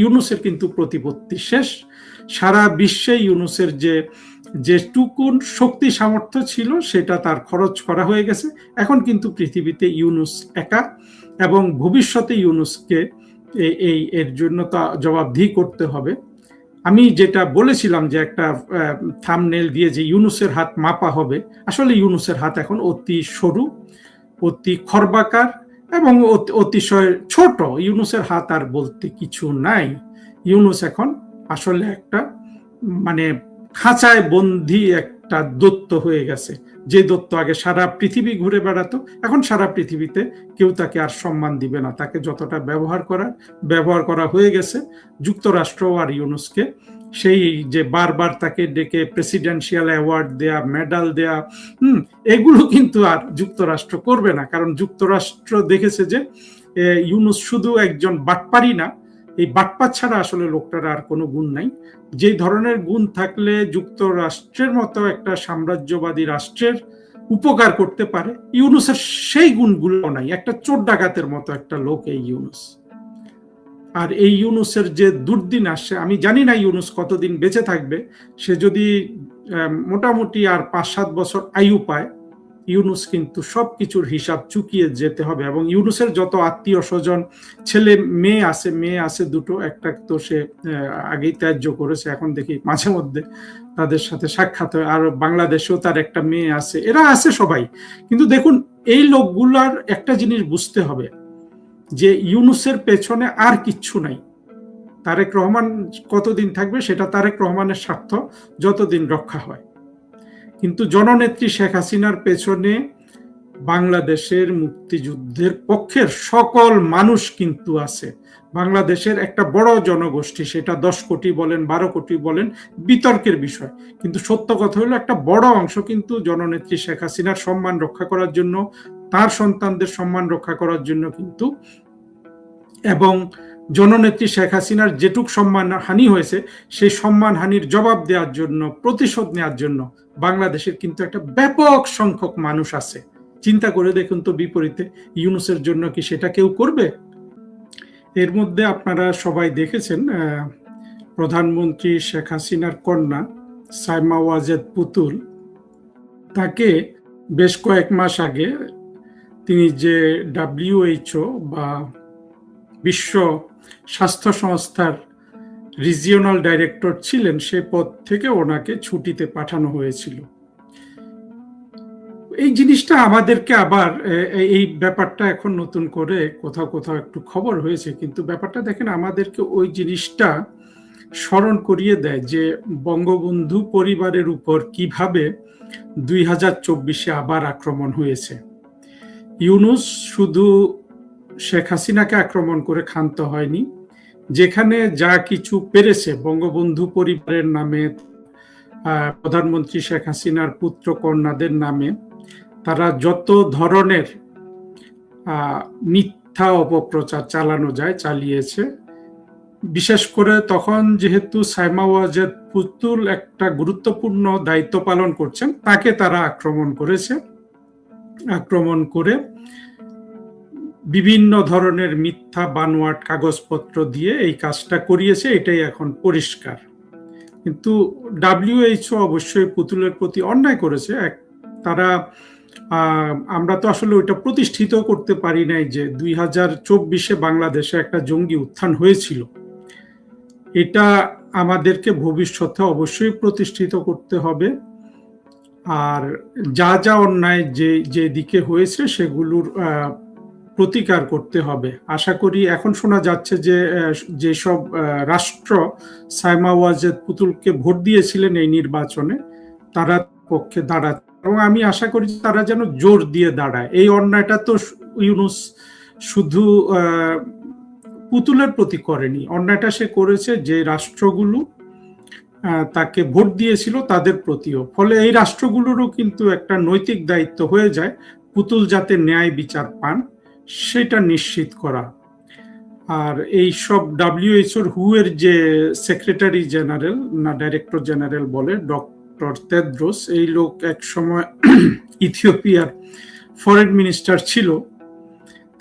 ইউনূসের কিন্তু প্রতিপত্তি শেষ। সারা বিশ্বে ইউনূসের যেটুকুন শক্তি সামর্থ্য ছিল সেটা তার খরচ করা হয়ে গেছে। এখন কিন্তু পৃথিবীতে ইউনূস একা, এবং ভবিষ্যতে ইউনূসকে এর জন্য তা জবাবদিহি করতে হবে। আমি যেটা বলেছিলাম যে একটা থাম্বনেল দিয়ে যে ইউনূসের হাত মাপা হবে, আসলে ইউনূসের হাত এখন অতি সরু, অতি খর্বাকার এবং অতিশয় ছোট। ইউনূসের হাত আর বলতে কিছু নাই। ইউনূস এখন আসলে একটা মানে খাঁচায় বন্দী একটা দৈত্য হয়ে গেছে। যে দৈত্য আগে সারা পৃথিবী ঘুরে বেড়াতো, এখন সারা পৃথিবীতে কেউ তাকে আর সম্মান দিবে না। তাকে যতটা ব্যবহার করা হয়ে গেছে। যুক্তরাষ্ট্র আর ইউনূসকে সেই যে বারবার তাকে ডেকে প্রেসিডেন্সিয়াল অ্যাওয়ার্ড দেয়া, মেডাল দেয়া, এগুলো কিন্তু আর যুক্তরাষ্ট্র করবে না। কারণ যুক্তরাষ্ট্র দেখেছে যে ইউনূস শুধু একজন বাটপারি না, এই বাটপার ছাড়া আসলে লোকটার আর কোনো গুণ নাই। যে ধরনের গুণ থাকলে যুক্তরাষ্ট্রের মতো একটা সাম্রাজ্যবাদী রাষ্ট্রের উপকার করতে পারে, ইউনূসের সেই গুণগুলো নাই। একটা চোর ডাকাতের মতো একটা লোক এই ইউনূস। আর এই ইউনূসের যে দুর্দিন আসছে, আমি জানি না ইউনূস কতদিন বেঁচে থাকবে। সে যদি মোটামুটি আর 5-7 বছর আয়ু পায়, ইউনূস কিন্তু সবকিছুর হিসাব চুকিয়ে যেতে হবে। এবং ইউনূসের যত আত্মীয় স্বজন, ছেলে মেয়ে আছে দুটো, একটা তো সে আগেই ত্যায্য করেছে, এখন দেখি মাঝে মধ্যে তাদের সাথে সাক্ষাৎ হয়। আর বাংলাদেশেও তার একটা মেয়ে আছে, এরা আছে সবাই। কিন্তু দেখুন, এই লোকগুলার একটা জিনিস বুঝতে হবে যে ইউনূসের পেছনে আর কিচ্ছু নাই। তারেক রহমান কতদিন থাকবে সেটা তারেক রহমানের স্বার্থ যতদিন রক্ষা হয়। কিন্তু জননেত্রী শেখ হাসিনার পেছনে বাংলাদেশের মুক্তিযুদ্ধের পক্ষের সকল মানুষ কিন্তু আছে। বাংলাদেশের একটা বড় জনগোষ্ঠী, সেটা 10 কোটি বলেন 12 কোটি বলেন, বিতর্কের বিষয়। কিন্তু সত্য কথা হলো একটা বড় অংশ কিন্তু জননেত্রী শেখ হাসিনার সম্মান রক্ষা করার জন্য, তার সন্তানদের সম্মান রক্ষা করার জন্য কিন্তু, এবং জননেত্রী শেখ হাসিনার যেটুক সম্মান হানি হয়েছে সেই সম্মান হানির জবাব দেওয়ার জন্য, প্রতিশোধ নেওয়ার জন্য বাংলাদেশের কিন্তু একটা ব্যাপক সংখ্যক মানুষ আছে। চিন্তা করে দেখুন তো, বিপরীতে ইউনূসের জন্য কি সেটা কেউ করবে? এর মধ্যে আপনারা সবাই দেখেছেন, প্রধানমন্ত্রী শেখ হাসিনার কন্যা সাইমা ওয়াজেদ পুতুল, তাকে বেশ কয়েক মাস আগে তিনি যে WHO বা বিশ্ব স্বাস্থ্য সংস্থার রিজিওনাল ডাইরেক্টর ছিলেন, সে পদ থেকে ওনাকে ছুটিতে পাঠানো হয়েছিল। এই জিনিসটা আমাদেরকে আবার, এই ব্যাপারটা এখন নতুন করে কোথাও কোথাও একটু খবর হয়েছে, কিন্তু ব্যাপারটা দেখেন আমাদেরকে ওই জিনিসটা স্মরণ করিয়ে দেয় যে বঙ্গবন্ধু পরিবারের উপর কিভাবে 2024-এ আবার আক্রমণ হয়েছে। ইউনূস শুধু শেখ হাসিনাকে আক্রমণ করে ক্ষান্ত হয়নি, যেখানে যা কিছু পেরেছে বঙ্গবন্ধু পরিবারের নামে, প্রধানমন্ত্রী শেখ হাসিনার পুত্র কন্যাদের নামে তারা যত ধরনের মিথ্যা অপপ্রচার চালানো যায় চালিয়েছে। বিশেষ করে তখন যেহেতু সাইমা ওয়াজেদ পুতুল একটা গুরুত্বপূর্ণ দায়িত্ব পালন করছেন, তাকে তারা আক্রমণ করেছে। আক্রমণ করে বিভিন্ন ধরনের মিথ্যা বানোয়াট কাগজপত্র দিয়ে এই কাজটা করিয়েছে, এটাই এখন পরিষ্কার। কিন্তু WHO অবশ্যই পুতুলের প্রতি অন্যায় করেছে। তারা, আমরা তো আসলে ওইটা প্রতিষ্ঠিত করতে পারি নাই যে 2024-এ বাংলাদেশে একটা জঙ্গি উত্থান হয়েছিল। এটা আমাদেরকে ভবিষ্যতে অবশ্যই প্রতিষ্ঠিত করতে হবে। আর যা যা অন্যায় যে দিকে হয়েছে সেগুলোর প্রতিকার করতে হবে। আশা করি এখন শোনা যাচ্ছে যে যেসব রাষ্ট্র সাইমা ওয়াজেদ পুতুলকে ভোট দিয়েছিলেন এই নির্বাচনে, তারা পক্ষে দাঁড়াচ্ছে, এবং আমি আশা করি তারা যেন জোর দিয়ে দাঁড়ায়। এই অন্যায়টা তো ইউনূস শুধু পুতুলের প্রতি করেনি, অন্যায়টা সে করেছে যে রাষ্ট্রগুলো তাকে ভোট দিয়েছিল তাদের প্রতিও। ফলে এই রাষ্ট্রগুলোরও কিন্তু একটা নৈতিক দায়িত্ব হয়ে যায় পুতুল যাতে ন্যায় বিচার পান সেটা নিশ্চিত করা। আর এই সব WHO এর যে সেক্রেটারি জেনারেল না ডাইরেক্টর জেনারেল বলে, ডক্টর তেদ্রোস, এই লোক এক সময় ইথিওপিয়ার ফরেন মিনিস্টার ছিল।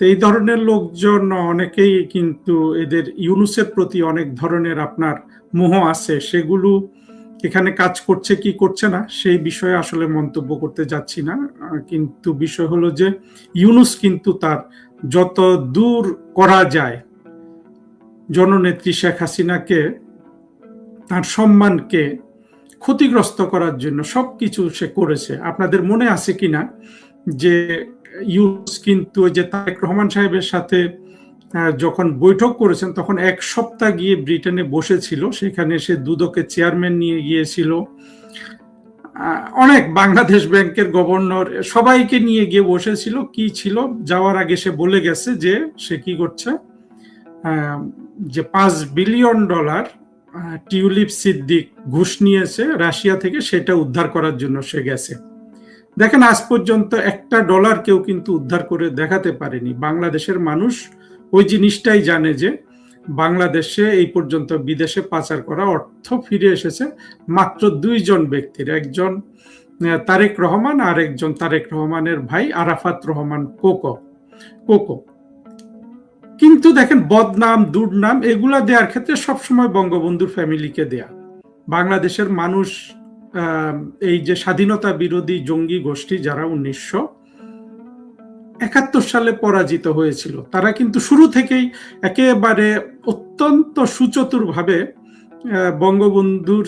তো এই ধরনের লোকজন অনেকেই কিন্তু এদের ইউনুসের প্রতি অনেক ধরনের আপনার মোহ আছে, সেগুলো এখানে কাজ করছে কি করছে না সেই বিষয়ে আসলে মন্তব্য করতে যাচ্ছি না। কিন্তু বিষয় হলো যে ইউনুস কিন্তু তার যত দূর করা যায় জননেত্রী শেখ হাসিনাকে, তার সম্মানকে ক্ষতিগ্রস্ত করার জন্য সবকিছু সে করেছে। আপনাদের মনে আছে কিনা যে ইউনুস কিন্তু ওই যে তারেক রহমান সাহেবের সাথে যখন বৈঠক করেছেন তখন এক সপ্তাহ গিয়ে ব্রিটেনে বসেছিল, সেখানে সে দুদকের চেয়ারম্যান নিয়ে গিয়েছিল, অনেক বাংলাদেশ ব্যাংকের গভর্নর সবাইকে নিয়ে গিয়ে বসেছিল। কি ছিল, যাওয়ার আগে সে বলে গেছে যে সে কি করছে, যে $5 বিলিয়ন টিউলিপ সিদ্দিক ঘুষ নিয়েছে রাশিয়া থেকে, সেটা উদ্ধার করার জন্য সে গেছে। দেখেন আজ পর্যন্ত $1 কেউ কিন্তু উদ্ধার করে দেখাতে পারেনি। বাংলাদেশের মানুষ ওই জিনিসটাই জানে যে বাংলাদেশে এই পর্যন্ত বিদেশে পাচার করা অর্থ ফিরে এসেছে মাত্র 2 জন ব্যক্তির, একজন তারেক রহমান আর একজন তারেক রহমানের ভাই আরাফাত রহমান কোকো। কিন্তু দেখেন বদনাম দুর্নাম এগুলা দেওয়ার ক্ষেত্রে সবসময় বঙ্গবন্ধুর ফ্যামিলিকে দেয়া। বাংলাদেশের মানুষ এই যে স্বাধীনতা বিরোধী জঙ্গি গোষ্ঠী যারা 1971 সালে পরাজিত হয়েছিল, তারা কিন্তু শুরু থেকেই একেবারে অত্যন্ত সুচতুরভাবে বঙ্গবন্ধুর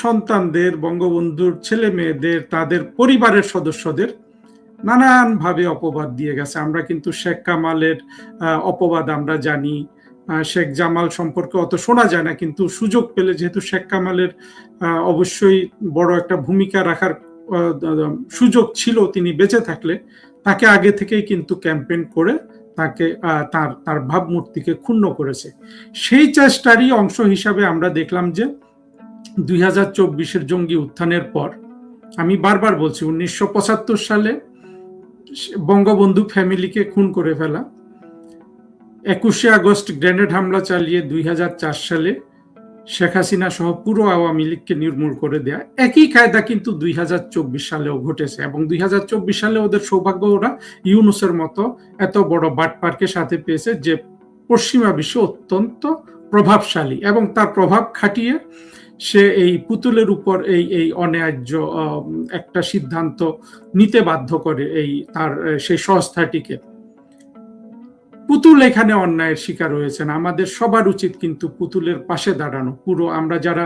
সন্তানদের, বঙ্গবন্ধুর ছেলে মেয়েদের, তাদের পরিবারের সদস্যদের নানানভাবে অপবাদ দিয়ে গেছে। আমরা কিন্তু শেখ কামালের অপবাদ আমরা জানি, শেখ জামাল সম্পর্কে অত শোনা যায় না, কিন্তু সুযোগ পেলে যেহেতু শেখ কামালের অবশ্যই বড় একটা ভূমিকা রাখার সুযোগ ছিল, তিনি বেঁচে থাকলে তাকে আগে থেকেই কিন্তু ক্যাম্পেইন করে তাকে তার ভাবমূর্তিকে ক্ষুণ্ণ করেছে। সেই চেষ্টারই অংশ হিসাবে আমরা দেখলাম যে 2024-এর জঙ্গি উত্থানের পর, আমি বারবার বলছি 1975 সালে বঙ্গবন্ধু ফ্যামিলিকে খুন করে ফেলা, 21শে আগস্ট গ্রেনেড হামলা চালিয়ে 2004 সালে শেখ হাসিনা সহ পুরো আওয়ামী লীগকে নির্মূল করে দেয়া, একই কায়দা কিন্তু 2024 সালেও ঘটেছে। এবং 2024 সালে ওদের সৌভাগ্য, ওরা ইউনুসের মতো এত বড় বাটপারকে সাথে পেয়েছে যে পশ্চিমা বিশ্বে অত্যন্ত প্রভাবশালী, এবং তার প্রভাব খাটিয়ে সে এই পুতুলের উপর এই অন্যায্য একটা সিদ্ধান্ত নিতে বাধ্য করে তার সেই সংস্থাটিকে। পুতুল এখানে অন্যায়ের শিকার হয়েছেন। আমাদের সবার উচিত কিন্তু পুতুলের পাশে দাঁড়ানো। পুরো আমরা যারা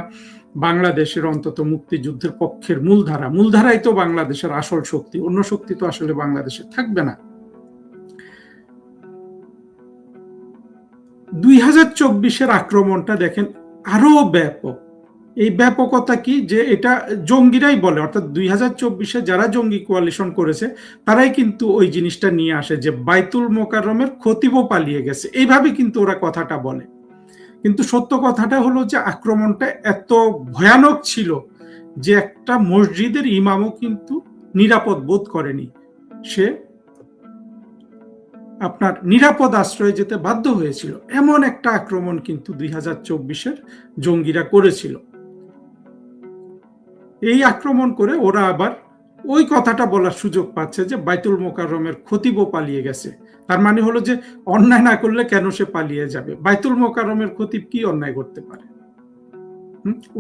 বাংলাদেশের অন্তত মুক্তিযুদ্ধের পক্ষের মূলধারাই তো বাংলাদেশের আসল শক্তি, অন্য শক্তি তো আসলে বাংলাদেশে থাকবে না। 2024-এর আক্রমণটা দেখেন আরো ব্যাপক। এই ব্যাপকতা কি, যে এটা জঙ্গিরাই বলে, অর্থাৎ 2024-এ যারা জঙ্গি কোয়ালিশন করেছে তারাই কিন্তু ওই জিনিসটা নিয়ে আসে যে বাইতুল মোকাররমের খতিবও পালিয়ে গেছে, এইভাবে কিন্তু ওরা কথাটা বলে। কিন্তু সত্য কথাটা হলো যে আক্রমণটা এত ভয়ানক ছিল যে একটা মসজিদের ইমামও কিন্তু নিরাপদ বোধ করেনি, সে আপনার নিরাপদ আশ্রয়ে যেতে বাধ্য হয়েছিল। এমন একটা আক্রমণ কিন্তু 2024-এর জঙ্গিরা করেছিল। এই আক্রমণ করে ওরা আবার ওই কথাটা বলার সুযোগ পাচ্ছে যে বাইতুল মোকাররমের খতিবও পালিয়ে গেছে। তার মানে হলো যে অন্যায় না করলে কেন সে পালিয়ে যাবে? বাইতুল মোকাররমের খতিব কি অন্যায় করতে পারে?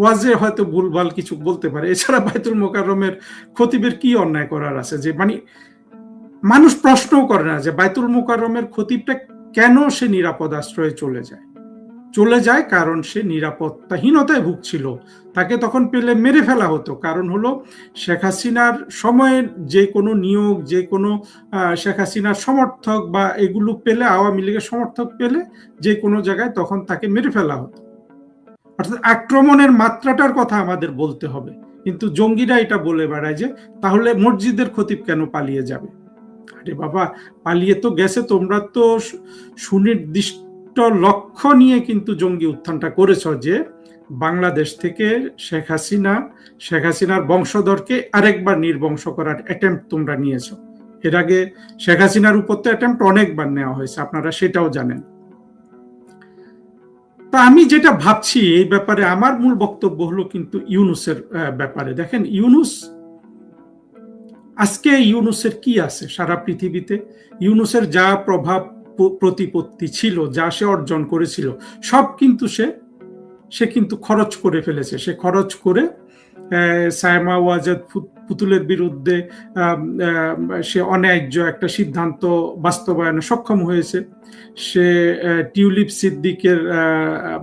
ওয়াজে হয়তো ভুলভাল কিছু বলতে পারে, এছাড়া বাইতুল মোকাররমের খতিবের কি অন্যায় করার আছে যে মানে মানুষ প্রশ্নও করে না যে বাইতুল মোকাররমের খতিবটা কেন সে নিরাপদ আশ্রয়ে চলে যায়? কারণ সে নিরাপত্তাহীনতায় ভুগছিল, তাকে তখন পেলে মেরে ফেলা হতো। কারণ হলো শেখ হাসিনার সময়ে যে কোনো নিয়োগ, যে কোনো শেখ হাসিনার সমর্থক বা এগুলো পেলে, আওয়ামী লীগের সমর্থক পেলে যে কোনো জায়গায় তখন তাকে মেরে ফেলা হতো। অর্থাৎ আক্রমণের মাত্রাটার কথা আমাদের বলতে হবে। কিন্তু জঙ্গিরা এটা বলে বেড়ায় যে তাহলে মসজিদের খতিব কেন পালিয়ে যাবে? আরে বাবা, পালিয়ে তো গেছে, তোমরা তো সুনির্দিষ্ট লক্ষ্য নিয়ে কিন্তু জঙ্গি উত্থানটা করেছ যে বাংলাদেশ থেকে শেখ হাসিনার বংশধরকে আরেকবার নির্বংশ করার অ্যাটেম্প্ট তোমরা নিয়েছ। এর আগে শেখ হাসিনার উপর তো অ্যাটেম্প্ট অনেকবার নেওয়া হয়েছে, আপনারা সেটাও জানেন। তা আমি যেটা ভাবছি এই ব্যাপারে, আমার মূল বক্তব্য হলো কিন্তু ইউনুসের ব্যাপারে। দেখেন আজকে ইউনুসের কি আছে সারা পৃথিবীতে? ইউনুসের যা প্রভাব প্রতিপত্তি ছিল, যা সে অর্জন করেছিল, সব কিন্তু সে কিন্তু খরচ করে ফেলেছে। সে খরচ করে সায়মা ওয়াজেদ পুতুলের বিরুদ্ধে সে অন্যায্য একটা সিদ্ধান্ত বাস্তবায়নে সক্ষম হয়েছে। সে টিউলিপ সিদ্দিকের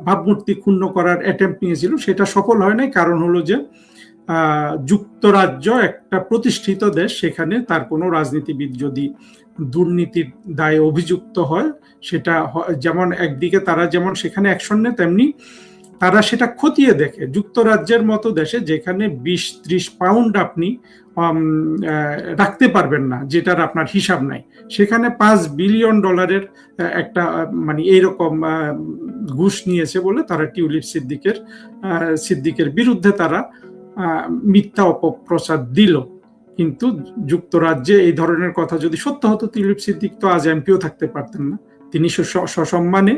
ভাবমূর্তি ক্ষুণ্ণ করার অ্যাটেম্প্ট নিয়েছিল, সেটা সফল হয় নাই। কারণ হলো যে যুক্তরাজ্য একটা প্রতিষ্ঠিত দেশ, সেখানে তার কোনো রাজনীতিবিদ যদি দুর্নীতির দায়ে অভিযুক্ত হয়, সেটা যেমন একদিকে তারা যেমন সেখানে অ্যাকশন নেয়, তেমনি তারা সেটা খতিয়ে দেখে। যুক্তরাজ্যের মতো দেশে যেখানে 20-30 পাউন্ড আপনি রাখতে পারবেন না, যেটার আপনার হিসাব নাই, সেখানে $5 বিলিয়ন একটা মানে এইরকম ঘুষ নিয়েছে বলে তারা টিউলিপ সিদ্দিকের বিরুদ্ধে তারা মিথ্যা অপপ্রচার দিল। কিন্তু যুক্তরাজ্যে এই ধরনের কথা যদি সত্য হতো, টিউলিপ সিদ্দিক তো আজ এমপিও থাকতে পারতেন না। তিনি সসম্মানে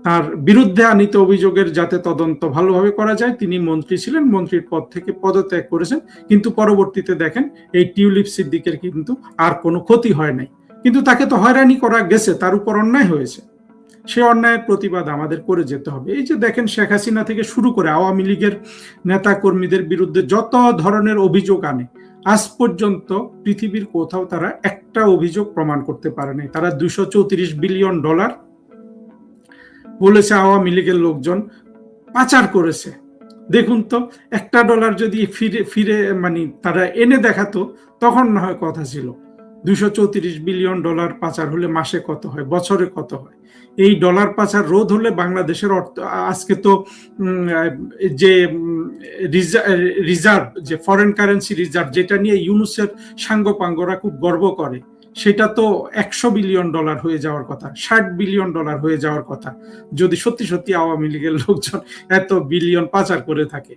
তার বিরুদ্ধে আনিত অভিযোগের যাতে তদন্ত ভালোভাবে করা যায়, তিনি মন্ত্রী ছিলেন, মন্ত্রীর পদ থেকে পদত্যাগ করেছেন। কিন্তু পরবর্তীতে দেখেন এই টিউলিপ সিদ্দিকের কিন্তু আর কোনো ক্ষতি হয় নাই, কিন্তু তাকে তো হয়রানি করা গেছে, তার উপর অন্যায় হয়েছে। সে অন্যায়ের প্রতিবাদ আমাদের করে যেতে হবে। এই যে দেখেন, শেখ হাসিনা থেকে শুরু করে আওয়ামী লীগের নেতা কর্মীদের বিরুদ্ধে যত ধরনের অভিযোগ আনে, আজ পর্যন্ত পৃথিবীর কোথাও তারা একটা অভিযোগ প্রমাণ করতে পারে নাই। তারা $234 বিলিয়ন বলেছে আওয়ামী লীগের লোকজন পাচার করেছে। দেখুন তো, $1 যদি ফিরে মানে তারা এনে দেখাতো, তখন না হয় কথা ছিল। $234 বিলিয়ন পাচার হলে মাসে কত হয়, বছরে কত হয়? এই ডলার পাচার রোধ হলে বাংলাদেশের অর্থ, আজকে তো যে রিজার্ভ, যে ফরেন কারেন্সি রিজার্ভ, যেটা নিয়ে ইউনুসের সাঙ্গপাঙ্গরা খুব গর্ব করে, সেটা তো $100 বিলিয়ন হয়ে যাওয়ার কথা, $60 বিলিয়ন হয়ে যাওয়ার কথা, যদি সত্যি সত্যি আওয়ামী লীগের লোকজন এত বিলিয়ন পাচার করে থাকে।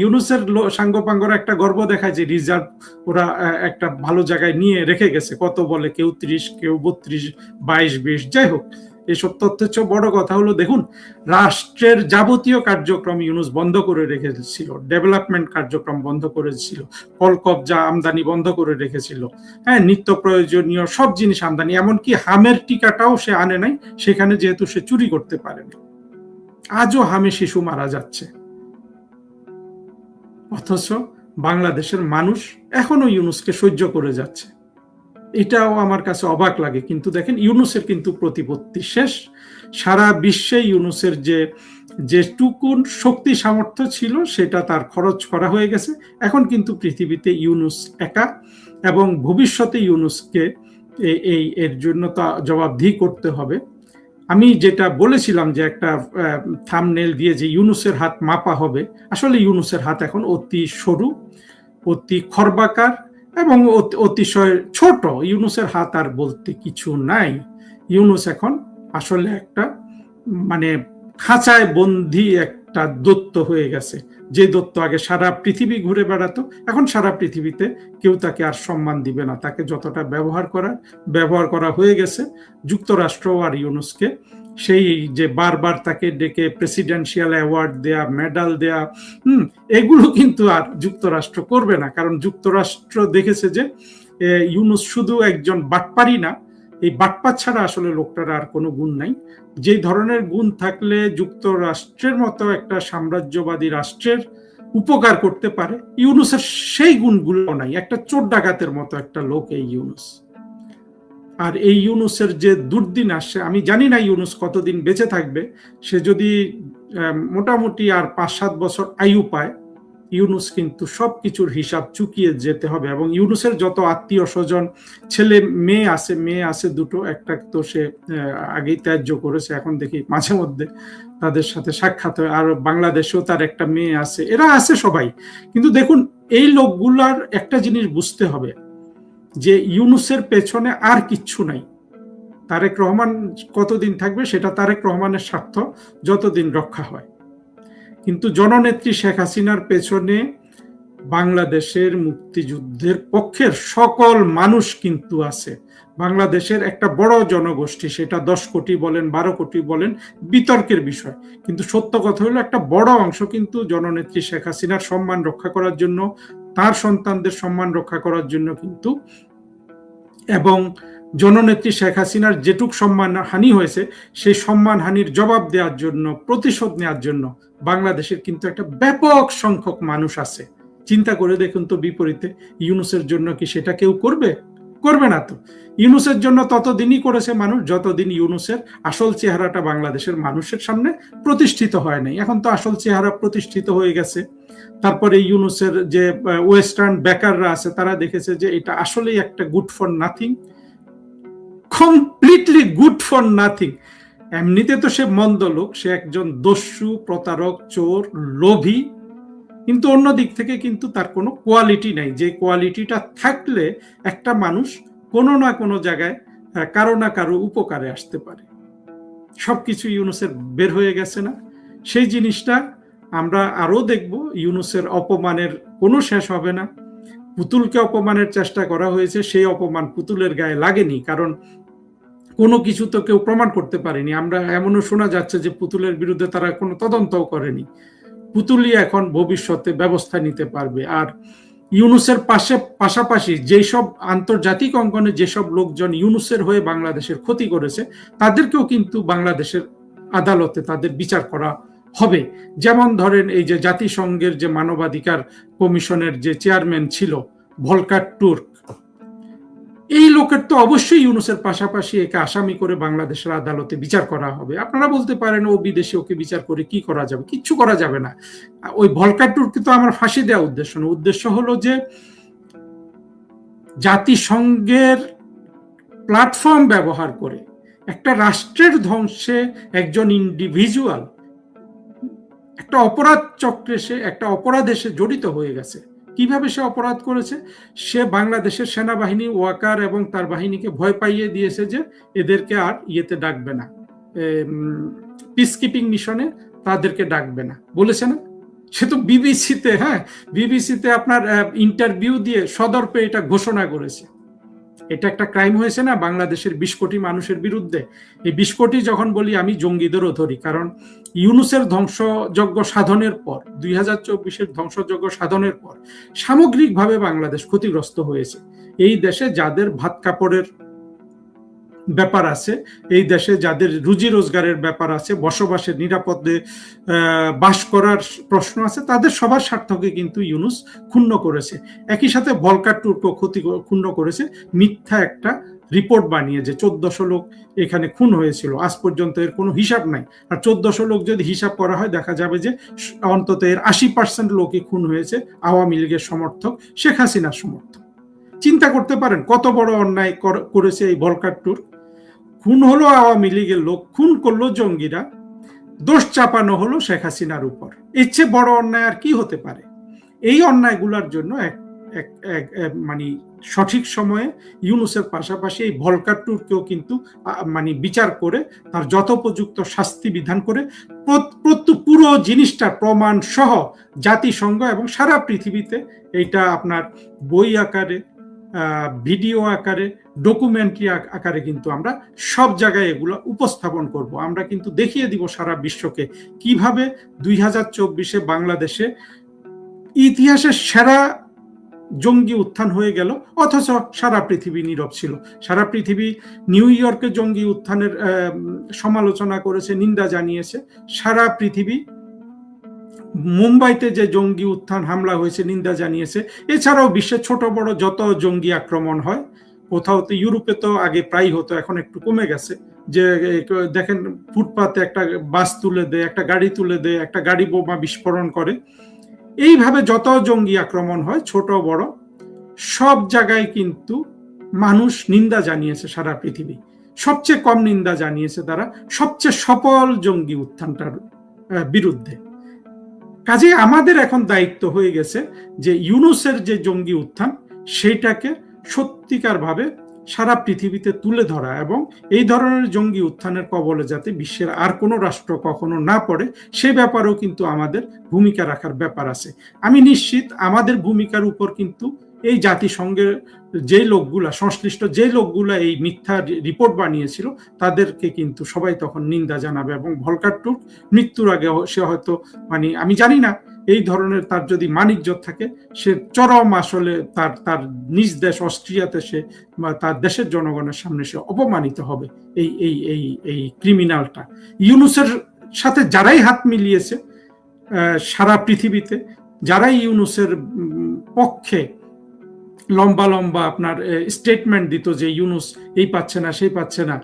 ইউনুসের সাঙ্গপাঙ্গরা একটা গর্ব দেখায় যে রিজার্ভ ওরা একটা ভালো জায়গায় নিয়ে রেখে গেছে। কত বলে, কেউ 30, কেউ 32, 22, 20, যাই হোক। এসব তথ্যের চেয়ে বড় কথা হলো, দেখুন, রাষ্ট্রের যাবতীয় কার্যক্রম ইউনুস বন্ধ করে রেখেছিল, ডেভেলপমেন্ট কার্যক্রম বন্ধ করেছিল, কল কবজা আমদানি বন্ধ করে রেখেছিল, হ্যাঁ, নিত্য প্রয়োজনীয় সব জিনিস আমদানি, এমনকি হামের টিকাটাও সে আনে নাই সেখানে, যেহেতু সে চুরি করতে পারেনি। আজও হামে শিশু মারা যাচ্ছে, অথচ বাংলাদেশের মানুষ এখনো ইউনুসকে সহ্য করে যাচ্ছে। এটাও আমার কাছে অবাক লাগে। কিন্তু দেখেন, ইউনুসের কিন্তু প্রতিপত্তি শেষ। সারা বিশ্বে ইউনুসের যেটুকুন শক্তি সামর্থ্য ছিল, সেটা তার খরচ করা হয়ে গেছে। এখন কিন্তু পৃথিবীতে ইউনুস একা, এবং ভবিষ্যতে ইউনুসকে এর জন্য তা জবাবদিহি করতে হবে। আমি যেটা বলেছিলাম যে একটা থাম্বনেল দিয়ে যে ইউনুসের হাত মাপা হবে, আসলে ইউনুসের হাত এখন অতি সরু, অতি খর্বাকার এবং অতিশয় ছোট। ইউনুসের হাত আর বলতে কিছু নাই। ইউনুস এখন আসলে একটা মানে খাঁচায় বন্দী একটা দৈত্য হয়ে গেছে। যে দৈত্য আগে সারা পৃথিবী ঘুরে বেড়াতো, এখন সারা পৃথিবীতে কেউ তাকে আর সম্মান দিবে না। তাকে যতটা ব্যবহার করা হয়ে গেছে। যুক্তরাষ্ট্র আর ইউনুসকে সেই যে বারবার তাকে ডেকে প্রেসিডেন্সিয়াল অ্যাওয়ার্ড দেয়া, মেডাল দেয়া, এগুলো কিন্তু আর যুক্তরাষ্ট্র করবে না। কারণ যুক্তরাষ্ট্র দেখেছে যে ইউনুস শুধু একজন বাটপারি না, এই বাটপার ছাড়া আসলে লোকটার আর কোনো গুণ নাই। যে ধরনের গুণ থাকলে যুক্তরাষ্ট্রের মতো একটা সাম্রাজ্যবাদী রাষ্ট্রের উপকার করতে পারে, ইউনুসের সেই গুণগুলো নাই। একটা চোর ডাকাতের মতো একটা লোক এই ইউনুস। আর এই ইউনুসের যে দুর্দিন আসছে, আমি জানি না ইউনুস কতদিন বেঁচে থাকবে। সে যদি মোটামুটি আর 5-7 বছর আয়ু পায়, ইউনুস কিন্তু সবকিছুর হিসাব চুকিয়ে যেতে হবে। এবং ইউনুসের যত আত্মীয় স্বজন, ছেলে মেয়ে আছে দুটো, একটা তো সে আগেই ত্যায্য করেছে, এখন দেখি মাঝে মধ্যে তাদের সাথে সাক্ষাৎ হয়। আর বাংলাদেশেও তার একটা মেয়ে আছে, এরা আছে সবাই। কিন্তু দেখুন, এই লোকগুলার একটা জিনিস বুঝতে হবে যে ইউনুসের পেছনে আর কিচ্ছু নাই। তারেক রহমান কতদিন থাকবে সেটা তারেক রহমানের স্বার্থ যতদিন রক্ষা হয়। কিন্তু জননেত্রী শেখ হাসিনার পেছনে বাংলাদেশের মুক্তিযুদ্ধের পক্ষের সকল মানুষ কিন্তু আছে। বাংলাদেশের একটা বড় জনগোষ্ঠী, সেটা 10 কোটি বলেন, 12 কোটি বলেন, বিতর্কের বিষয়। কিন্তু সত্য কথা হলো, একটা বড় অংশ কিন্তু জননেত্রী শেখ হাসিনার সম্মান রক্ষা করার জন্য, তার সন্তানদের সম্মান রক্ষা করার জন্য কিন্তু, এবং জননেত্রী শেখ হাসিনার যেটুক সম্মানহানি হয়েছে সেই সম্মানহানির জবাব দেওয়ার জন্য, প্রতিশোধ নেওয়ার জন্য বাংলাদেশের কিন্তু একটা ব্যাপক সংখ্যক মানুষ আছে। চিন্তা করে দেখুন তো, বিপরীতে ইউনূসের জন্য কি সেটা কেউ করবে? করবে না তো। ইউনূসের জন্য ততদিনই করেছে মানুষ যতদিন ইউনূসের আসল চেহারাটা বাংলাদেশের মানুষের সামনে প্রতিষ্ঠিত হয় নাই। এখন তো আসল চেহারা প্রতিষ্ঠিত হয়ে গেছে। তারপরে ইউনূসের যে ওয়েস্টার্ন ব্যাকাররা আছে তারা দেখেছে যে এটা আসলেই একটা good for nothing, completely good for nothing. এমনিতে তো সে মন্দ লোক, সে একজন দস্যু, প্রতারক, চোর, লোভী, কিন্তু অন্য দিক থেকে কিন্তু তার কোনো কোয়ালিটি নাই, যে কোয়ালিটিটা থাকলে একটা মানুষ কোনো না কোনো জায়গায় কারো না কারো উপকারে আসতে পারে। সবকিছু ইউনূসের বের হয়ে গেছে না? সেই জিনিসটা আমরা আরো দেখব। ইউনূসের অপমানের কোনো শেষ হবে না। পুতুলকে অপমানের চেষ্টা করা হয়েছে, সেই অপমান পুতুলের গায়ে লাগেনি, কারণ কোনো কিছু তো কেউ প্রমাণ করতে পারেনি। আমরা এমনও শোনা যাচ্ছে যে পুতুলের বিরুদ্ধে তারা কোনো তদন্তও করেনি। পুতুলই এখন ভবিষ্যতে ব্যবস্থা নিতে পারবে। আর ইউনূসের পাশাপাশি যেসব আন্তর্জাতিক অঙ্গনে যেসব লোকজন ইউনূসের হয়ে বাংলাদেশের ক্ষতি করেছে তাদেরকেও কিন্তু বাংলাদেশের আদালতে তাদের বিচার করা হবে। যেমন ধরেন এই যে জাতিসংঘের যে মানবাধিকার কমিশনের যে চেয়ারম্যান ছিল ভলকার টুর্ক, এই লোকের তো অবশ্যই ইউনূসের পাশাপাশি একে আসামি করে বাংলাদেশের আদালতে বিচার করা হবে। আপনারা বলতে পারেন ও বিদেশে, ওকে বিচার করে কি করা যাবে? কিচ্ছু করা যাবে না। ওই ভলকার টুর্ককে তো আমার ফাঁসি দেওয়া উদ্দেশ্য না। উদ্দেশ্য হলো যে জাতিসংঘের প্ল্যাটফর্ম ব্যবহার করে একটা রাষ্ট্রের ধ্বংসে একজন ইন্ডিভিজুয়াল একটা অপরাধ চক্রে, সে একটা অপরাধে সে জড়িত হয়ে গেছে। কিভাবে সে অপরাধ করেছে? সে বাংলাদেশের সেনাবাহিনী, ওয়াকার এবং তার বাহিনীকে ভয় পাইয়ে দিয়েছে যে এদেরকে আর ইয়েতে ডাকবে না, পিস কিপিং মিশনে তাদেরকে ডাকবে না, বলেছে না? সে তো বিবিসিতে, বিবিসিতে আপনার ইন্টারভিউ দিয়ে সদর্পে এটা ঘোষণা করেছে। এটা একটা ক্রাইম হয়েছে না বাংলাদেশের 20 কোটি মানুষের বিরুদ্ধে? এই 20 কোটি যখন বলি আমি জঙ্গিদেরও ধরি, কারণ ইউনূসের ধ্বংসযজ্ঞ সাধনের পর, 2024-এর ধ্বংসযজ্ঞ সাধনের পর সামগ্রিকভাবে বাংলাদেশ ক্ষতিগ্রস্ত হয়েছে। এই দেশে যাদের ভাত কাপড়ের ব্যাপার আছে, এই দেশে যাদের রুজি রোজগারের ব্যাপার আছে, বসবাসের নিরাপদে বাস করার প্রশ্ন আছে, তাদের সবার স্বার্থকে কিন্তু ইউনূস ক্ষুণ্ণ করেছে। একই সাথে ভলকার টুর্কও ক্ষুণ্ণ করেছে মিথ্যা একটা রিপোর্ট বানিয়ে যে 1400 লোক এখানে খুন হয়েছিল। আজ পর্যন্ত এর কোনো হিসাব নাই। আর 1400 লোক যদি হিসাব করা হয় দেখা যাবে যে অন্তত এর 80% লোকই খুন হয়েছে আওয়ামী লীগের সমর্থক, শেখ হাসিনার সমর্থক। চিন্তা করতে পারেন কত বড় অন্যায় করেছে এই ভলকার টুর্ক। খুন হলো আওয়ামী লীগের লোক, খুন করলো জঙ্গিরা, দোষ চাপানো হলো শেখ হাসিনার উপর। এর চেয়ে বড় অন্যায় আর কি হতে পারে? এই অন্যায়গুলোর জন্য মানে সঠিক সময়ে ইউনূসের পাশাপাশি এই ভলকার টুর্ককেও কিন্তু মানে বিচার করে তার যথোপযুক্ত শাস্তি বিধান করে পুরো জিনিসটা প্রমাণ সহ জাতিসংঘ এবং সারা পৃথিবীতে এইটা আপনার বই আকারে, ভিডিও আকারে, ডকুমেন্টারি আকারে কিন্তু আমরা সব জায়গায় এগুলো উপস্থাপন করব। আমরা কিন্তু দেখিয়ে দিব সারা বিশ্বকে কিভাবে 2024-এ বাংলাদেশে ইতিহাসের সেরা জঙ্গি উত্থান হয়ে গেল, অথচ সারা পৃথিবী নীরব ছিল। সারা পৃথিবী নিউ ইয়র্কে জঙ্গি উত্থানের সমালোচনা করেছে, নিন্দা জানিয়েছে। সারা পৃথিবী মুম্বাইতে যে জঙ্গি উত্থান হামলা হয়েছে নিন্দা জানিয়েছে। এছাড়াও বিশ্বের ছোট বড় যত জঙ্গি আক্রমণ হয়, কোথাও তো ইউরোপে তো আগে প্রায় হতো, এখন একটু কমে গেছে, যে দেখেন ফুটপাতে একটা বাস তুলে দেয়, একটা গাড়ি তুলে দেয়, একটা গাড়ি বোমা বিস্ফোরণ করে। এইভাবে যত জঙ্গি আক্রমণ হয় ছোট বড় সব জায়গায় কিন্তু মানুষ নিন্দা জানিয়েছে। সারা পৃথিবী সবচেয়ে কম নিন্দা জানিয়েছে তারা সবচেয়ে সফল জঙ্গি উত্থানটার বিরুদ্ধে। কাজে আমাদের এখন দায়িত্ব হয়ে গেছে যে ইউনূসের যে জঙ্গি উত্থান সেইটাকে সত্যিকার ভাবে সারা পৃথিবীতে তুলে ধরা, এবং এই ধরনের জঙ্গি উত্থানের কবলে যাতে বিশ্বের আর কোনো রাষ্ট্র কখনো না পড়ে সে ব্যাপারেও কিন্তু আমাদের ভূমিকা রাখার ব্যাপার আছে। আমি নিশ্চিত আমাদের ভূমিকার উপর কিন্তু এই জাতিসংঘের যে লোকগুলা সংশ্লিষ্ট, যে লোকগুলা এই মিথ্যা রিপোর্ট বানিয়েছিল তাদেরকে কিন্তু সবাই তখন নিন্দা জানাবে। এবং ভলকার টুর্ক মৃত্যুর আগে সে হয়তো, মানে আমি জানি না এই ধরনের তার যদি মানিকজত থাকে, সে চরম আসলে তার তার নিজ দেশ অস্ট্রিয়াতে সে তার দেশের জনগণের সামনে সে অপমানিত হবে। এই এই এই এই ক্রিমিনালটা ইউনুসের সাথে যারাই হাত মিলিয়েছে সারা পৃথিবীতে, যারাই ইউনুসের পক্ষে লম্বা লম্বা আপনার স্টেটমেন্ট দিত যে ইউনুস এই পাচ্ছে না সেই পাচ্ছে না,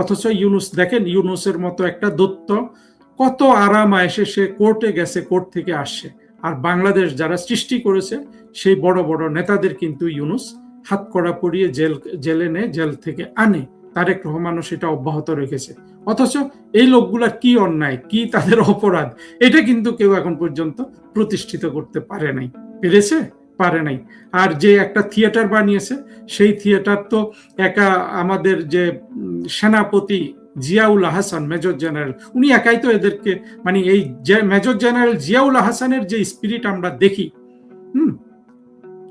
অথচ ইউনুস দেখেন ইউনুসের মতো একটা দত্ত কত আরাম আয়েসে সে কোর্টে গেছে, কোর্ট থেকে আসছে। আর বাংলাদেশ যারা সৃষ্টি করেছে সেই বড় বড় নেতাদের কিন্তু ইউনুস হাত কড়া পরিয়ে জেলে নেয়, জেল থেকে আনে। তারেক রহমানও সেটা অব্যাহত রেখেছে। অথচ এই লোকগুলা কি অন্যায়, কি তাদের অপরাধ, এটা কিন্তু কেউ এখন পর্যন্ত প্রতিষ্ঠিত করতে পারে নাই। পেরেছে? পারে নাই। আর যে একটা থিয়েটার বানিয়েছে, সেই থিয়েটার তো একা আমাদের যে সেনাপতি জিয়াউল আহসান মেজর জেনারেল, উনি একাই তো এদেরকে, মানে এই যে মেজর জেনারেল জিয়াউল আহসানের যে স্পিরিট আমরা দেখি,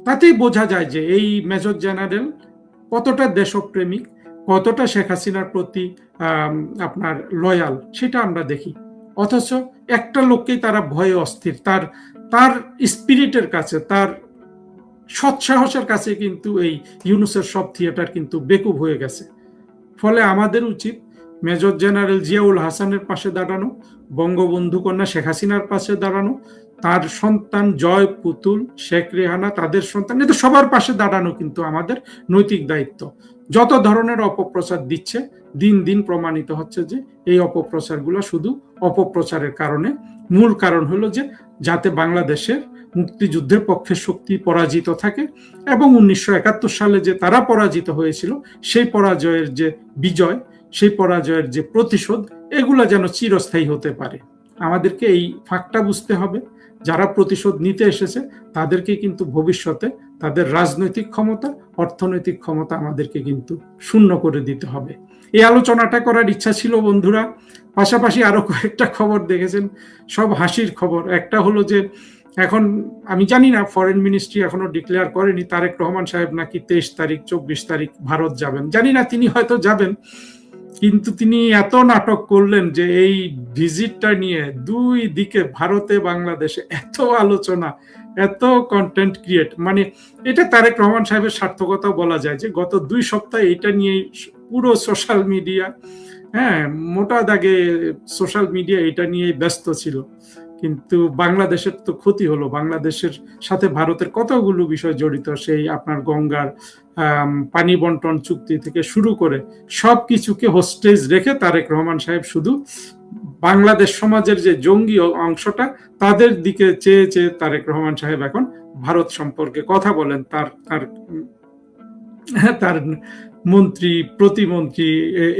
তাতেই বোঝা যায় যে এই মেজর জেনারেল কতটা দেশপ্রেমিক, কতটা শেখ হাসিনার প্রতি আপনার লয়াল, সেটা আমরা দেখি। অথচ একটা লোককেই তারা ভয়ে অস্থির, তার তার স্পিরিটের কাছে, তার সৎসাহসের কাছে কিন্তু এই ইউনুসের সব থিয়েটার কিন্তু বেকুব হয়ে গেছে। ফলে আমাদের উচিত মেজর জেনারেল জিয়াউল হাসানের পাশে দাঁড়ানো, বঙ্গবন্ধু কন্যা শেখ হাসিনার পাশে দাঁড়ানো, তার সন্তান জয়, পুতুল, শেখ রেহানা, তাদের সন্তান, এটা সবার পাশে দাঁড়ানো কিন্তু আমাদের নৈতিক দায়িত্ব। যত ধরনের অপপ্রচার দিচ্ছে, দিন দিন প্রমাণিত হচ্ছে যে এই অপপ্রচারগুলো শুধু অপপ্রচারের কারণে। মূল কারণ হলো যে যাতে বাংলাদেশের মুক্তিযুদ্ধের পক্ষে শক্তি পরাজিত থাকে এবং 1971 সালে যে তারা পরাজিত হয়েছিল, সেই পরাজয়ের যে বিজয়, সেই পরাজয়ের যে প্রতিশোধ, এগুলা যেন চিরস্থায়ী হতে পারে। আমাদেরকে এই ফাঁকটা বুঝতে হবে। যারা প্রতিশোধ নিতে এসেছে তাদেরকে কিন্তু ভবিষ্যতে তাদের রাজনৈতিক ক্ষমতা, অর্থনৈতিক ক্ষমতা আমাদেরকে কিন্তু শূন্য করে দিতে হবে। এই আলোচনাটা করার ইচ্ছা ছিল বন্ধুরা। পাশাপাশি আরো কয়েকটা খবর দেখেছেন, সব হাসির খবর। একটা হলো যে এখন আমি জানি না, ফরেন মিনিস্ট্রি এখনো ডিক্লেয়ার করেনি, তারেক রহমান সাহেব নাকি 23 তারিখ 24 তারিখ ভারত যাবেন। জানি না, তিনি হয়তো যাবেন, কিন্তু তিনি এত নাটক করলেন যে এই ভিজিটটা নিয়ে দুই দিকে ভারতে বাংলাদেশে এত আলোচনা, এত কন্টেন্ট ক্রিয়েট, মানে এটা তারেক রহমান সাহেবের সার্থকতা বলা যায় যে গত 2 সপ্তাহ এটা নিয়ে পুরো সোশ্যাল মিডিয়া, মোটা দাগে সোশ্যাল মিডিয়া এটা নিয়ে ব্যস্ত ছিল। কিন্তু বাংলাদেশের তো ক্ষতি হলো। বাংলাদেশের সাথে ভারতের কতগুলো বিষয় জড়িত, সেই আপনার গঙ্গার পানি বন্টন চুক্তি থেকে শুরু করে সবকিছুকে হোস্টেজ রেখে তারেক রহমান সাহেব শুধু বাংলাদেশ সমাজের যে জঙ্গি অংশটা, তাদের দিকে চেয়ে চেয়ে তারেক রহমান সাহেব এখন ভারত সম্পর্কে কথা বলেন। তার মন্ত্রী, প্রতিমন্ত্রী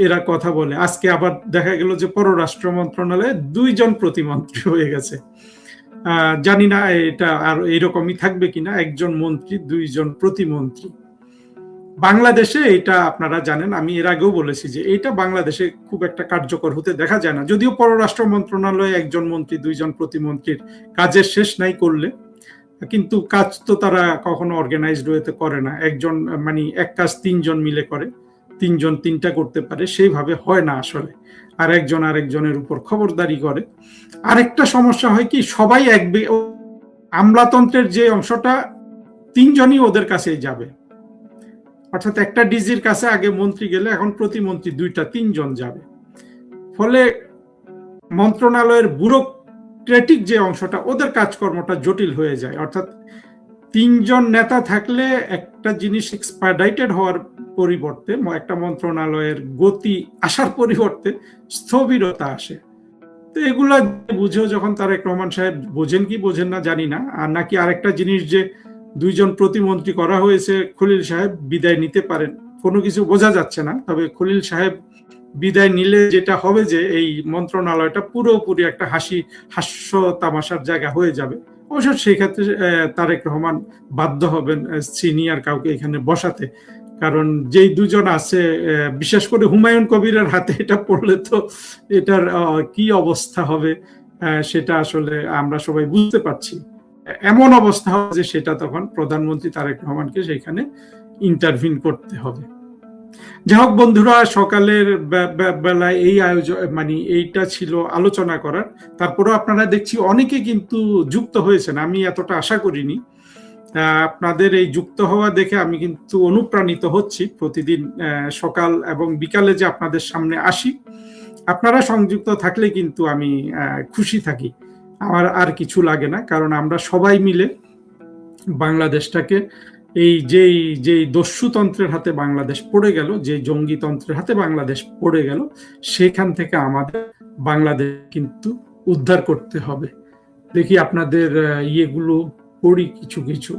এরা কথা বলে। আজকে আবার দেখা গেল যে পররাষ্ট্র মন্ত্রণালয়ে 2 জন প্রতিমন্ত্রী হয়ে গেছে। জানি না এটা আর এইরকমই থাকবে কিনা, 1 জন মন্ত্রী 2 জন প্রতিমন্ত্রী। বাংলাদেশে এটা আপনারা জানেন, আমি এর আগেও বলেছি যে এটা বাংলাদেশে খুব একটা কার্যকর হতে দেখা যায় না। যদিও পররাষ্ট্র মন্ত্রণালয়ে 1 জন মন্ত্রী 2 জন প্রতিমন্ত্রীর কাজের শেষ নাই করলে, কিন্তু কাজ তো তারা কখনো অর্গানাইজড ওয়েতে করে না। একজন মানে এক কাজ 3 জন মিলে করে, 3 জন 3টা করতে পারে, সেইভাবে হয় না আসলে। আর একজন আরেকজনের উপর খবরদারি করে। আরেকটা সমস্যা হয় কি, সবাই আমলাতন্ত্রের যে অংশটা 3 জনই ওদের কাছেই যাবে। অর্থাৎ একটা ডিজির কাছে আগে মন্ত্রী গেলে এখন প্রতিমন্ত্রী 2টা 3 জন যাবে। ফলে মন্ত্রণালয়ের ব্যুরোক্রেটিক যে অংশটা, ওদের কাজকর্মটা জটিল হয়ে যায়। অর্থাৎ 3 জন নেতা থাকলে একটা জিনিস এক্সপার্ডাইটেড হওয়ার পরিবর্তে, একটা মন্ত্রণালয়ের গতি আসার পরিবর্তে স্থবিরতা আসে। তো এগুলা বুঝেও যখন তারেক রহমান সাহেব, বোঝেন কি বোঝেন না জানি না, আর নাকি আরেকটা জিনিস যে 2 জন প্রতিমন্ত্রী করা হয়েছে, খলিল সাহেব বিদায় নিতে পারেন, কোনো কিছু বোঝা যাচ্ছে না। তবে খলিল সাহেব বিদায় নিলে যেটা হবে যে এই মন্ত্রণালয়টা পুরোপুরি একটা হাস্য তামাশার জায়গা হয়ে যাবে। অবশ্য সেই ক্ষেত্রে তারেক রহমান বাধ্য হবেন সিনিয়র কাউকে এখানে বসাতে, কারণ যেই 2 জন আছে, বিশেষ করে হুমায়ুন কবিরের হাতে এটা পড়লে তো এটার কি অবস্থা হবে সেটা আসলে আমরা সবাই বুঝতে পারছি। এমন অবস্থা হবে যে সেটা তখন প্রধানমন্ত্রী তারেক রহমানকে সেখানে ইন্টারভিন করতে হবে। যাই হোক বন্ধুরা, সকালের বেলায় এই আয়োজন মানে এইটা ছিল আলোচনা করার। তারপরেও আপনারা দেখছি অনেকে কিন্তু যুক্ত হয়েছেন, আমি এতটা আশা করিনি। আপনাদের এই যুক্ত হওয়া দেখে আমি কিন্তু অনুপ্রাণিত হচ্ছি। প্রতিদিন সকাল এবং বিকালে যে আপনাদের সামনে আসি, আপনারা সংযুক্ত থাকলে কিন্তু আমি খুশি থাকি। আমার আর কিছু লাগে না, কারণ আমরা সবাই মিলে বাংলাদেশটাকে এই যেই দস্যুতন্ত্রের হাতে বাংলাদেশ পড়ে গেল, যে জঙ্গিতন্ত্রের হাতে বাংলাদেশ পড়ে গেল, সেখান থেকে আমাদের বাংলাদেশ কিন্তু উদ্ধার করতে হবে। দেখি আপনাদের ইয়েগুলো পড়ি কিছু কিছু।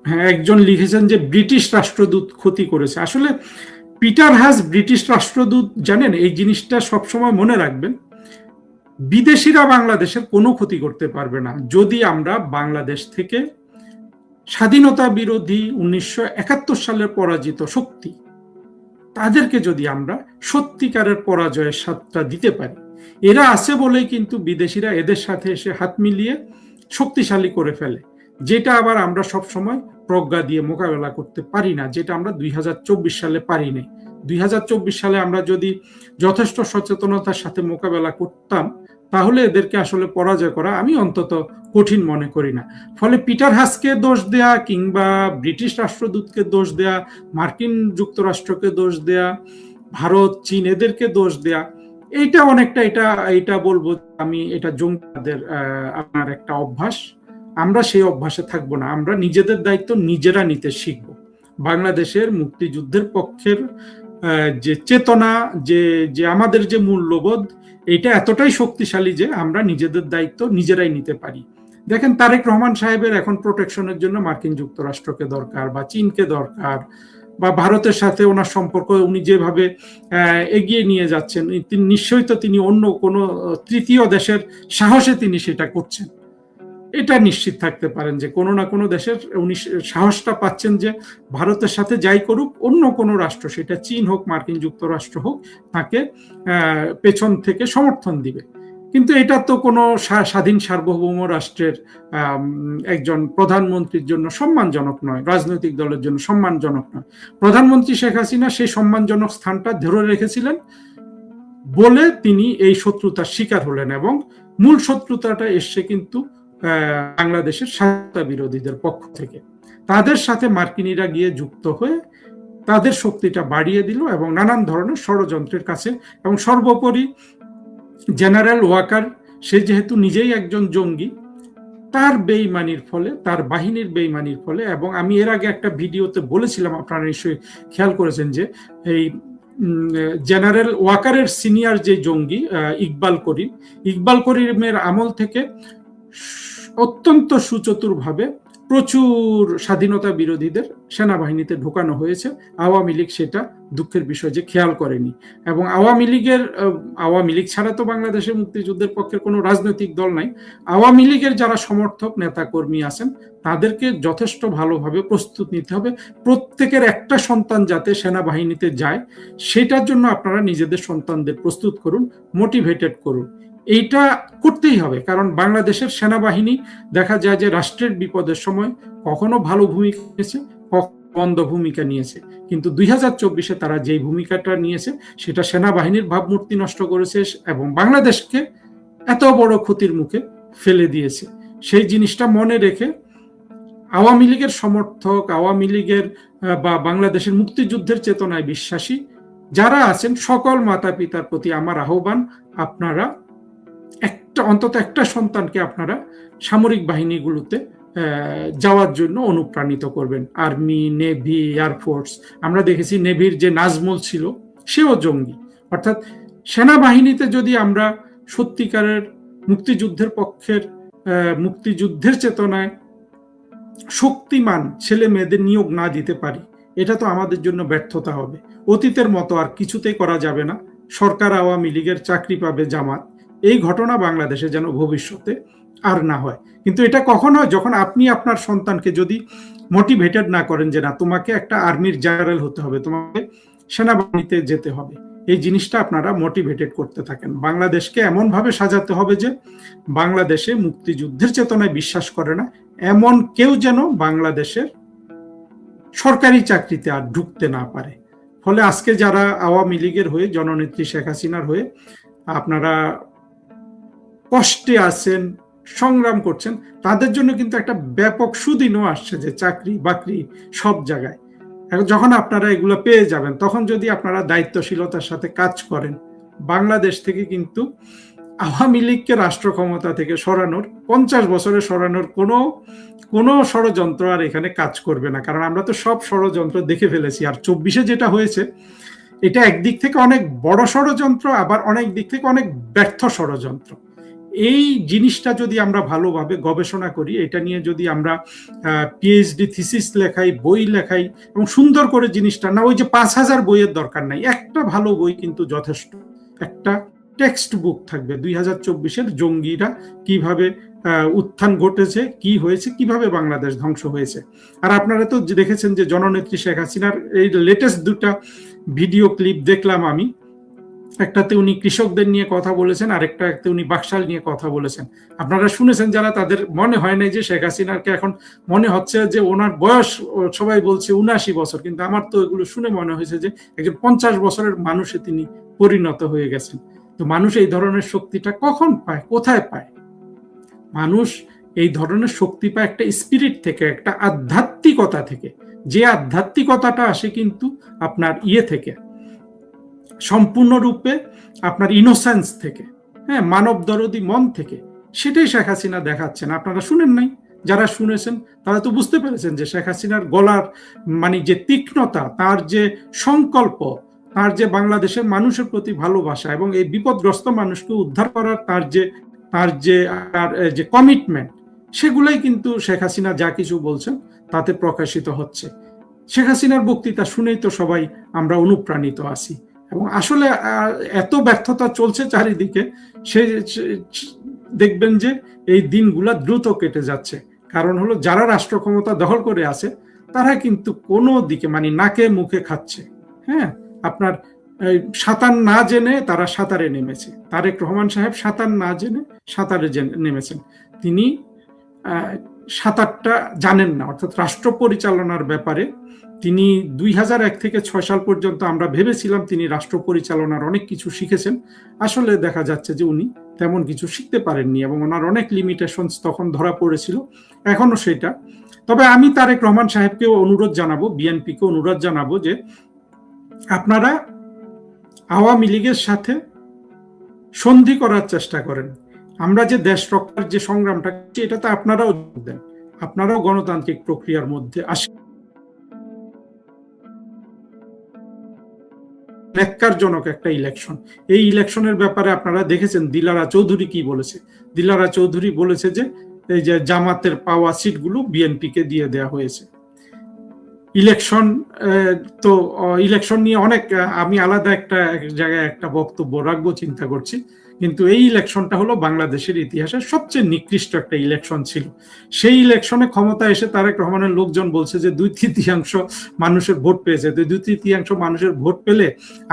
হ্যাঁ, একজন লিখেছেন যে ব্রিটিশ রাষ্ট্রদূত ক্ষতি করেছে। আসলে পিটার হাস ব্রিটিশ রাষ্ট্রদূত, জানেন এই জিনিসটা সবসময় মনে রাখবেন, বিদেশিরা বাংলাদেশের কোনো ক্ষতি করতে পারবে না যদি আমরা বাংলাদেশ থেকে স্বাধীনতা বিরোধী 1971 সালের পরাজিত শক্তি, তাদেরকে যদি আমরা সত্যিকারের পরাজয়ের স্বাদটা দিতে পারি। এরা আছে বলেই কিন্তু বিদেশিরা এদের সাথে এসে হাত মিলিয়ে শক্তিশালী করে ফেলে, যেটা আবার আমরা সব সময় প্রজ্ঞা দিয়ে মোকাবেলা করতে পারি না, যেটা আমরা 2024 সালে পারি নাই। 2024 সালে আমরা যদি যথেষ্ট সচেতনতার সাথে মোকাবেলা করতাম, তাহলে এদেরকে আসলে পরাজয় করা আমি অন্তত কঠিন মনে করি না। ফলে পিটার হাসকে দোষ দেয়া, কিংবা ব্রিটিশ রাষ্ট্রদূতকে দোষ দেয়া, মার্কিন যুক্তরাষ্ট্রকে দোষ দেয়া, ভারত, চীন এদেরকে দোষ দেয়া, এইটা অনেকটা এটা বলবো আমি, এটা জঙ্গিদের আপনার একটা অভ্যাস। আমরা সেই অভ্যাসে থাকবো না। আমরা নিজেদের দায়িত্ব নিজেরা নিতে শিখবো। বাংলাদেশের মুক্তিযুদ্ধের পক্ষের যে চেতনা, যে আমাদের যে মূল্যবোধ, এটা এতটাই শক্তিশালী যে আমরা নিজেদের দায়িত্ব নিজেরাই নিতে পারি। দেখেন, তারেক রহমান সাহেবের এখন প্রোটেকশনের জন্য মার্কিন যুক্তরাষ্ট্রকে দরকার, বা চীনকে দরকার, বা ভারতের সাথে ওনার সম্পর্ক উনি যেভাবে এগিয়ে নিয়ে যাচ্ছেন, নিশ্চয়ই তো তিনি অন্য কোনো তৃতীয় দেশের সাহসে তিনি সেটা করছেন। এটা নিশ্চিত থাকতে পারেন যে কোনো না কোনো দেশের উনি সাহসটা পাচ্ছেন যে ভারতের সাথে যাই করুক অন্য কোনো রাষ্ট্র, সেটা চীন হোক, মার্কিন যুক্তরাষ্ট্র হোক, তাকে পেছন থেকে সমর্থন দিবে। কিন্তু এটা তো কোনো স্বাধীন সার্বভৌম রাষ্ট্রের একজন প্রধানমন্ত্রীর জন্য সম্মানজনক নয়, রাজনৈতিক দলের জন্য সম্মানজনক নয়। প্রধানমন্ত্রী শেখ হাসিনা সেই সম্মানজনক স্থানটা ধরে রেখেছিলেন বলে তিনি এই শত্রুতার শিকার হলেন, এবং মূল শত্রুতাটা এসছে কিন্তু বাংলাদেশের স্বাধীনতা বিরোধীদের পক্ষ থেকে। তাদের সাথে মার্কিনীরা গিয়ে যুক্ত হয়ে তাদের শক্তিটা বাড়িয়ে দিল, এবং নানান ধরনের ষড়যন্ত্রের কাছে। এবং সর্বোপরি জেনারেল ওয়াকার, সে যেহেতু নিজেই একজন জঙ্গি, তার বেইমানির ফলে, তার বাহিনীর বেইমানির ফলে, এবং আমি এর আগে একটা ভিডিওতে বলেছিলাম, আপনারা নিশ্চয়ই খেয়াল করেছেন, যে এই জেনারেল ওয়াকারের সিনিয়র যে জঙ্গি ইকবাল করিমের আমল থেকে অত্যন্ত সুচতুরভাবে প্রচুর স্বাধীনতা বিরোধীদের সেনাবাহিনীতে ঢোকানো হয়েছে। আওয়ামী লীগ সেটা দুঃখের বিষয় যে খেয়াল করেনি। এবং আওয়ামী লীগ ছাড়া তো বাংলাদেশের মুক্তিযুদ্ধের পক্ষের কোনো রাজনৈতিক দল নাই। আওয়ামী লীগের যারা সমর্থক নেতা কর্মী আছেন, তাদেরকে যথেষ্ট ভালোভাবে প্রস্তুত নিতে হবে। প্রত্যেকের একটা সন্তান যাতে সেনাবাহিনীতে যায়, সেটার জন্য আপনারা নিজেদের সন্তানদের প্রস্তুত করুন, মোটিভেটেড করুন। এইটা করতেই হবে, কারণ বাংলাদেশের সেনাবাহিনী দেখা যায় যে রাষ্ট্রের বিপদের সময় কখনো ভালো ভূমিকা নিয়েছে, কখনো মন্দ ভূমিকা নিয়েছে, কিন্তু 2024-এ তারা যেই ভূমিকাটা নিয়েছে সেটা সেনাবাহিনীর ভাবমূর্তি নষ্ট করেছে এবং বাংলাদেশকে এত বড় ক্ষতির মুখে ফেলে দিয়েছে। সেই জিনিসটা মনে রেখে আওয়ামী লীগের সমর্থক, আওয়ামী লীগের বা বাংলাদেশের মুক্তিযুদ্ধের চেতনায় বিশ্বাসী যারা আছেন, সকল মাতা পিতার প্রতি আমার আহ্বান, আপনারা অন্তত একটা সন্তানকে আপনারা সামরিক বাহিনীগুলোতে যাওয়ার জন্য অনুপ্রাণিত করবেন। Army, navy, air force. আমরা দেখেছি নেভির যে নাজমুল ছিল, সেও জঙ্গি। অর্থাৎ সেনাবাহিনীতে যদি আমরা সত্যিকারের মুক্তিযুদ্ধের পক্ষের, মুক্তিযুদ্ধের চেতনায় শক্তিমান ছেলে মেয়েদের নিয়োগ না দিতে পারি, এটা তো আমাদের জন্য ব্যর্থতা হবে। অতীতের মতো আর কিছুতেই করা যাবে না। সরকার আওয়ামী লীগের, চাকরি পাবে জামাত। এই ঘটনা বাংলাদেশে যেন ভবিষ্যতে আর না হয়। কিন্তু এটা কখন হয়? যখন আপনি আপনার সন্তানকে যদি মোটিভেটেড না করেন যে না, তোমাকে একটা আর্মির জেনারেল হতে হবে, তোমাকে সেনাবাহিনীতে যেতে হবে। এই জিনিসটা আপনারা মোটিভেটেড করতে থাকেন। বাংলাদেশকে এমনভাবে সাজাতে হবে যে বাংলাদেশে মুক্তিযুদ্ধের চেতনায় বিশ্বাস করে না এমন কেউ যেন বাংলাদেশের সরকারি চাকরিতে আর ঢুকতে না পারে। ফলে আজকে যারা আওয়ামী লীগের হয়ে, জননেত্রী শেখ হাসিনার হয়ে আপনারা কষ্টে আছেন, সংগ্রাম করছেন, তাদের জন্য কিন্তু একটা ব্যাপক সুদিনও আসছে যে চাকরি বাকরি সব জায়গায়। যখন আপনারা এগুলো পেয়ে যাবেন, তখন যদি আপনারা দায়িত্বশীলতার সাথে কাজ করেন, বাংলাদেশ থেকে কিন্তু আওয়ামী লীগকে রাষ্ট্র ক্ষমতা থেকে সরানোর, 50 বছরে সরানোর কোনো ষড়যন্ত্র আর এখানে কাজ করবে না। কারণ আমরা তো সব ষড়যন্ত্র দেখে ফেলেছি। আর 24-এ যেটা হয়েছে, এটা একদিক থেকে অনেক বড় ষড়যন্ত্র, আবার অনেক দিক থেকে অনেক ব্যর্থ ষড়যন্ত্র। এই জিনিসটা যদি আমরা ভালোভাবে গবেষণা করি, এটা নিয়ে যদি আমরা পিএইচডি থিসিস লেখাই, বই লেখাই এবং সুন্দর করে জিনিসটা, না ওই যে 5000 বইয়ের দরকার নাই, একটা ভালো বই কিন্তু যথেষ্ট। একটা টেক্সট বুক থাকবে 2024-এর জঙ্গিরা কিভাবে উত্থান ঘটেছে, কি হয়েছে, কিভাবে বাংলাদেশ ধ্বংস হয়েছে। আর আপনারা তো দেখেছেন যে জননেত্রী শেখ হাসিনার এই লেটেস্ট 2টা ভিডিও ক্লিপ দেখলাম আমি। একটাতে উনি কৃষকদের নিয়ে কথা বলেছেন, আরেকটাতে উনি বাকশাল নিয়ে কথা বলেছেন। আপনারা শুনেছেন যারা, তাদের মনে হয় নাই যে শেখ হাসিনাকে এখন মনে হচ্ছে যে ওনার বয়স, সবাই বলছে 79 বছর, কিন্তু আমার তো এগুলো শুনে মনে হয়েছে যে একজন 50 বছরের মানুষে তিনি পরিণত হয়ে গেছেন। তো মানুষ এই ধরনের শক্তিটা কখন পায়, কোথায় পায়? মানুষ এই ধরনের শক্তি পায় একটা স্পিরিট থেকে, একটা আধ্যাত্মিকতা থেকে। যে আধ্যাত্মিকতাটা আসে কিন্তু আপনার থেকে, সম্পূর্ণরূপে আপনার ইনোসেন্স থেকে, হ্যাঁ, মানব দরদি মন থেকে। সেটাই শেখ হাসিনা দেখাচ্ছেন। আপনারা শুনেন নাই? যারা শুনেছেন তারা তো বুঝতে পেরেছেন যে শেখ হাসিনার গলার মানে যে তীক্ষ্ণতা, তার যে সংকল্প, তার যে বাংলাদেশের মানুষের প্রতি ভালোবাসা এবং এই বিপদগ্রস্ত মানুষকে উদ্ধার করার তার যে কমিটমেন্ট, সেগুলাই কিন্তু শেখ হাসিনা যা কিছু বলছেন তাতে প্রকাশিত হচ্ছে। শেখ হাসিনার বক্তৃতা শুনেই তো সবাই আমরা অনুপ্রাণিত আছি। এবং আসলে এত ব্যর্থতা চলছে চারিদিকে, সে দেখবেন যে এই দিনগুলা দ্রুত কেটে যাচ্ছে। কারণ হলো যারা রাষ্ট্র ক্ষমতা দখল করে আছে, তারা কিন্তু কোনো দিকে মানে নাকে মুখে খাচ্ছে। হ্যাঁ, আপনার সাঁতার না জেনে তারা সাঁতারে নেমেছে। তারেক রহমান সাহেব সাঁতার না জেনে সাঁতারে নেমেছেন। তিনি সাঁতারটা জানেন না, অর্থাৎ রাষ্ট্র পরিচালনার ব্যাপারে তিনি 2001 থেকে 6 সাল পর্যন্ত আমরা ভেবেছিলাম তিনি রাষ্ট্র পরিচালনার অনেক কিছু শিখেছেন। আসলে দেখা যাচ্ছে যে উনি তেমন কিছু শিখতে পারেননি এবং ওনার অনেক লিমিটেশনস তখন ধরা পড়েছিল, এখনো সেটা। তবে আমি তারেক রহমান সাহেবকেও অনুরোধ জানাবো, বিএনপিকে অনুরোধ জানাবো যে আপনারা আওয়ামী লীগের সাথে সন্ধি করার চেষ্টা করেন। আমরা যে দেশ রক্ষার যে সংগ্রামটা, এটাতে আপনারাও দেন, আপনারাও গণতান্ত্রিক প্রক্রিয়ার মধ্যে আসেন। ন্যাক্কারজনক একটা ইলেকশন। এই ইলেকশনের ব্যাপারে আপনারা দেখেছেন দিলারা চৌধুরী কি বলেছে। দিলারা চৌধুরী বলেছে যে এই যে জামাতের পাওয়া সিটগুলো বিএনপিকে দিয়ে দেওয়া হয়েছে। ইলেকশন নিয়ে অনেক আমি আলাদা এক জায়গায় একটা বক্তব্য রাখবো চিন্তা করছি, কিন্তু এই ইলেকশনটা হলো বাংলাদেশের ইতিহাসের সবচেয়ে নিকৃষ্ট একটা ইলেকশন ছিল। সেই ইলেকশনে ক্ষমতা এসে তারেক রহমানের লোকজন বলছে যে 2/3 মানুষের ভোট পেয়েছে। 2/3 মানুষের ভোট পেলে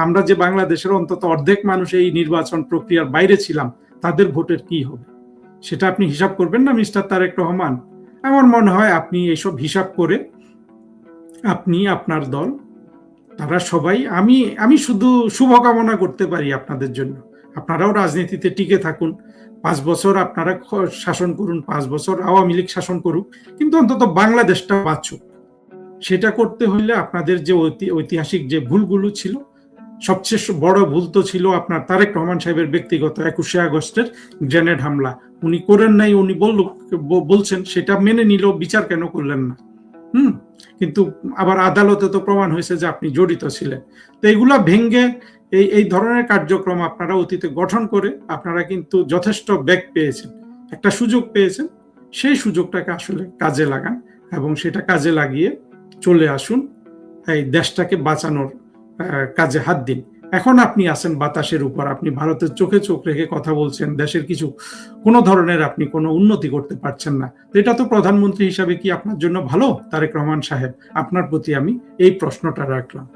আমরা যে বাংলাদেশের অন্তত অর্ধেক মানুষ এই নির্বাচন প্রক্রিয়ার বাইরে ছিলাম, তাদের ভোটের কি হবে? সেটা আপনি হিসাব করবেন না মিস্টার তারেক রহমান? আমার মনে হয় আপনি এইসব হিসাব করে আপনি, আপনার দল, তারা সবাই, আমি শুধু শুভকামনা করতে পারি আপনাদের জন্য। আপনারাও রাজনীতিতে টিকে থাকুন, 5 বছর আপনারা শাসন করুন, 5 বছর আওয়ামী লীগ শাসন করুক, কিন্তু অন্তত বাংলাদেশটা বাঁচুক। সেটা করতে হলে আপনাদের যে ঐতিহাসিক যে ভুলগুলো ছিল, সবচেয়ে বড় ভুল তো ছিল আপনার তারেক রহমান সাহেবের ব্যক্তিগত 21শে আগস্টের গ্রেনেড হামলা। উনি করেন নাই, উনি বলছেন, সেটা মেনে নিল, বিচার কেন করলেন না? কিন্তু আবার আদালতে তো প্রমাণ হয়েছে যে আপনি জড়িত ছিলেন। তো এইগুলা ভেঙ্গে এই ধরনের কার্যক্রম আপনারা অতীতে গঠন করে আপনারা কিন্তু যথেষ্ট বেগ পেয়েছেন, একটা সুযোগ পেয়েছেন। সেই সুযোগটাকে আসলে কাজে লাগান এবং সেটা কাজে লাগিয়ে চলে আসুন, এই দেশটাকে বাঁচানোর কাজে হাত দিন। এখন আপনি আছেন বাতাসের উপর, আপনি ভারতের চোখে চোখ রেখে কথা বলছেন, দেশের কোনো ধরনের আপনি কোনো উন্নতি করতে পারছেন না। এটা তো প্রধানমন্ত্রী হিসাবে কি আপনার জন্য ভালো? তারেক রহমান সাহেব, আপনার প্রতি আমি এই প্রশ্নটা রাখলাম।